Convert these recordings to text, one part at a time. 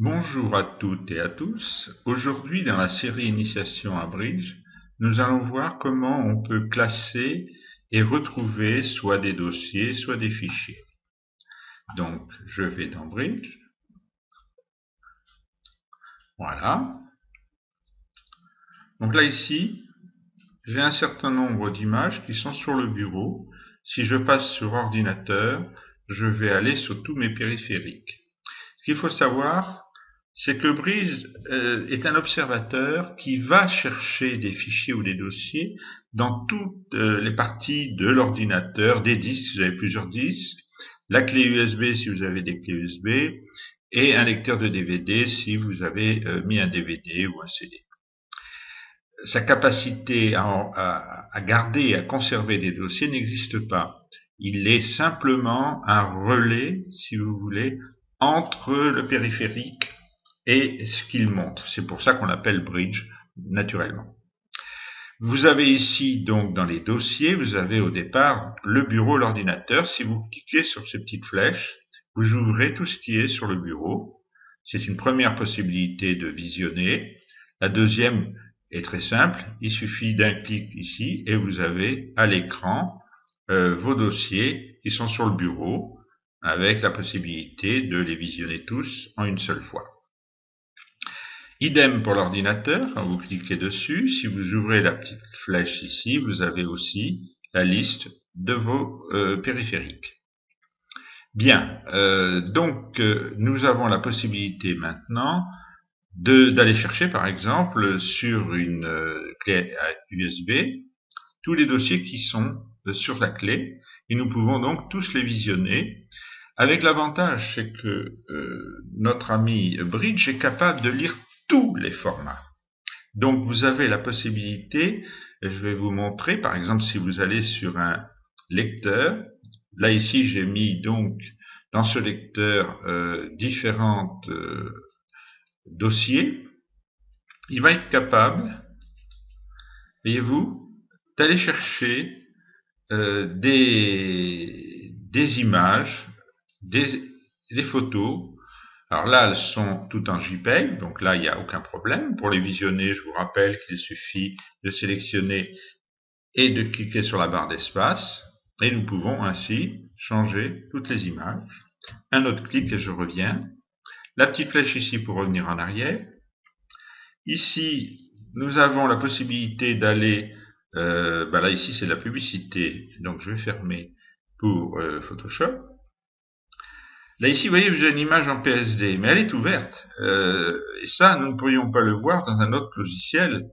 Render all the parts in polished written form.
Bonjour à toutes et à tous. Aujourd'hui, dans la série Initiation à Bridge, nous allons voir comment on peut classer et retrouver soit des dossiers, soit des fichiers. Donc, je vais dans Bridge. Voilà. Donc là, ici, j'ai un certain nombre d'images qui sont sur le bureau. Si je passe sur ordinateur, je vais aller sur tous mes périphériques. Ce qu'il faut savoir, c'est que Bridge est un observateur qui va chercher des fichiers ou des dossiers dans toutes les parties de l'ordinateur, des disques, si vous avez plusieurs disques, la clé USB si vous avez des clés USB, et un lecteur de DVD si vous avez mis un DVD ou un CD. Sa capacité à garder et à conserver des dossiers n'existe pas. Il est simplement un relais, si vous voulez, entre le périphérique et ce qu'il montre. C'est pour ça qu'on l'appelle Bridge, naturellement. Vous avez ici, donc, dans les dossiers, vous avez au départ le bureau, l'ordinateur. Si vous cliquez sur ces petites flèches, vous ouvrez tout ce qui est sur le bureau. C'est une première possibilité de visionner. La deuxième est très simple. Il suffit d'un clic ici et vous avez à l'écran vos dossiers qui sont sur le bureau avec la possibilité de les visionner tous en une seule fois. Idem pour l'ordinateur, quand vous cliquez dessus, si vous ouvrez la petite flèche ici, vous avez aussi la liste de vos périphériques. Bien, nous avons la possibilité maintenant d'aller chercher par exemple sur une clé USB tous les dossiers qui sont sur la clé et nous pouvons donc tous les visionner. Avec l'avantage, c'est que notre ami Bridge est capable de lire tous les formats. Donc vous avez la possibilité, je vais vous montrer, par exemple si vous allez sur un lecteur, là ici j'ai mis donc dans ce lecteur différents dossiers, il va être capable, voyez-vous, d'aller chercher des images, des photos. Alors là, elles sont toutes en JPEG, donc là, il n'y a aucun problème. Pour les visionner, je vous rappelle qu'il suffit de sélectionner et de cliquer sur la barre d'espace. Et nous pouvons ainsi changer toutes les images. Un autre clic et je reviens. La petite flèche ici pour revenir en arrière. Ici, nous avons la possibilité d'aller... là, ici, c'est de la publicité, donc je vais fermer pour Photoshop. Là, ici, vous voyez, j'ai une image en PSD, mais elle est ouverte. Et ça, nous ne pourrions pas le voir dans un autre logiciel.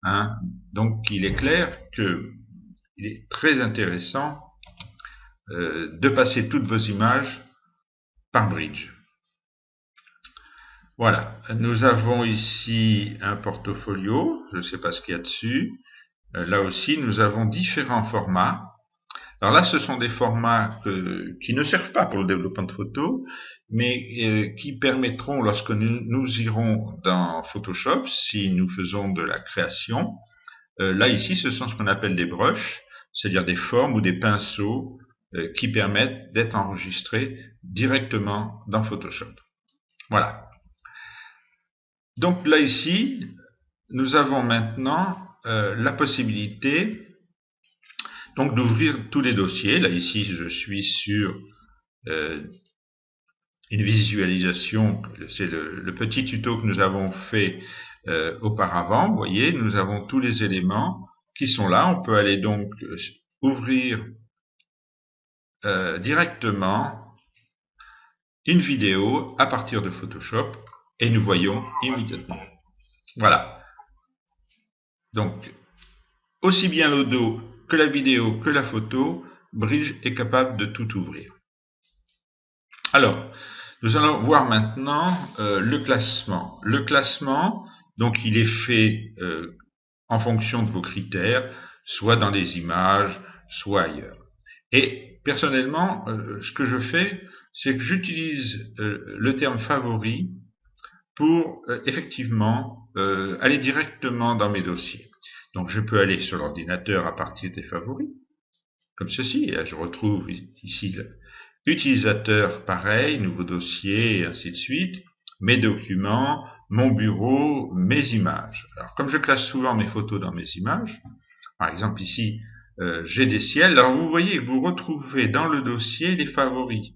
Hein. Donc, il est clair qu'il est très intéressant de passer toutes vos images par Bridge. Voilà. Nous avons ici un portfolio. Je ne sais pas ce qu'il y a dessus. Là aussi, nous avons différents formats. Alors là, ce sont des formats qui ne servent pas pour le développement de photos, mais qui permettront, lorsque nous irons dans Photoshop, si nous faisons de la création, là ici, ce sont ce qu'on appelle des brushes, c'est-à-dire des formes ou des pinceaux qui permettent d'être enregistrés directement dans Photoshop. Voilà. Donc là ici, nous avons maintenant la possibilité donc d'ouvrir tous les dossiers. Là ici je suis sur une visualisation, c'est le petit tuto que nous avons fait auparavant. Vous voyez, nous avons tous les éléments qui sont là. On peut aller donc ouvrir directement une vidéo à partir de Photoshop et nous voyons immédiatement. Voilà. Donc, aussi bien l'audio que la vidéo que la photo, Bridge est capable de tout ouvrir. Alors, nous allons voir maintenant le classement. Le classement, donc il est fait en fonction de vos critères, soit dans les images, soit ailleurs. Et personnellement, ce que je fais, c'est que j'utilise le terme favori pour effectivement aller directement dans mes dossiers. Donc je peux aller sur l'ordinateur à partir des favoris, comme ceci, et là, je retrouve ici utilisateur, pareil, nouveau dossier, et ainsi de suite. mes documents, mon bureau, mes images. Alors, comme je classe souvent mes photos dans mes images, par exemple ici, j'ai des ciels, alors vous voyez, vous retrouvez dans le dossier les favoris.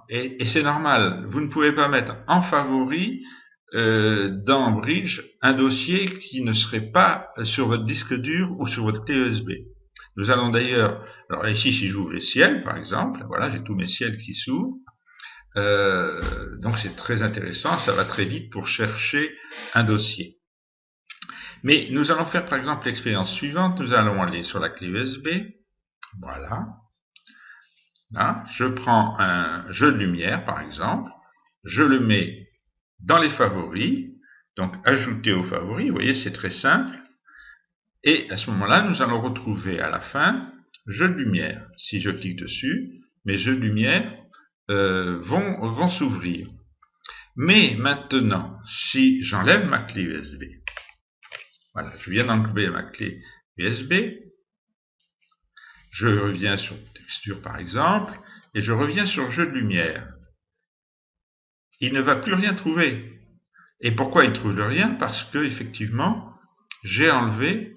Et c'est normal, vous ne pouvez pas mettre en favori dans Bridge un dossier qui ne serait pas sur votre disque dur ou sur votre clé USB. Nous allons d'ailleurs, alors ici si j'ouvre les ciels par exemple, voilà, j'ai tous mes ciels qui s'ouvrent, donc c'est très intéressant, ça va très vite pour chercher un dossier. Mais nous allons faire par exemple l'expérience suivante, nous allons aller sur la clé USB, voilà. Là, je prends un jeu de lumière, par exemple, je le mets dans les favoris, donc ajouter aux favoris, vous voyez, c'est très simple. Et à ce moment-là, nous allons retrouver à la fin jeu de lumière. Si je clique dessus, mes jeux de lumière vont s'ouvrir. Mais maintenant, si j'enlève ma clé USB, voilà, je viens d'enlever ma clé USB, je reviens sur texture par exemple, et je reviens sur jeu de lumière. Il ne va plus rien trouver. Et pourquoi il ne trouve rien? Parce que effectivement, j'ai enlevé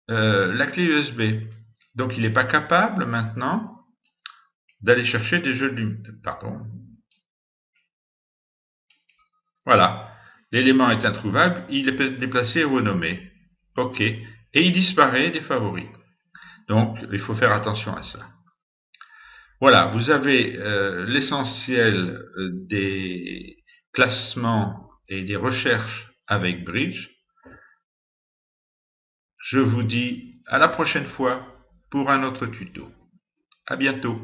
la clé USB. Donc il n'est pas capable maintenant d'aller chercher des jeux de lumière. Pardon. Voilà. L'élément est introuvable, il est déplacé et renommé. OK. Et il disparaît des favoris. Donc il faut faire attention à ça. Voilà, vous avez l'essentiel des classements et des recherches avec Bridge. Je vous dis à la prochaine fois pour un autre tuto. À bientôt.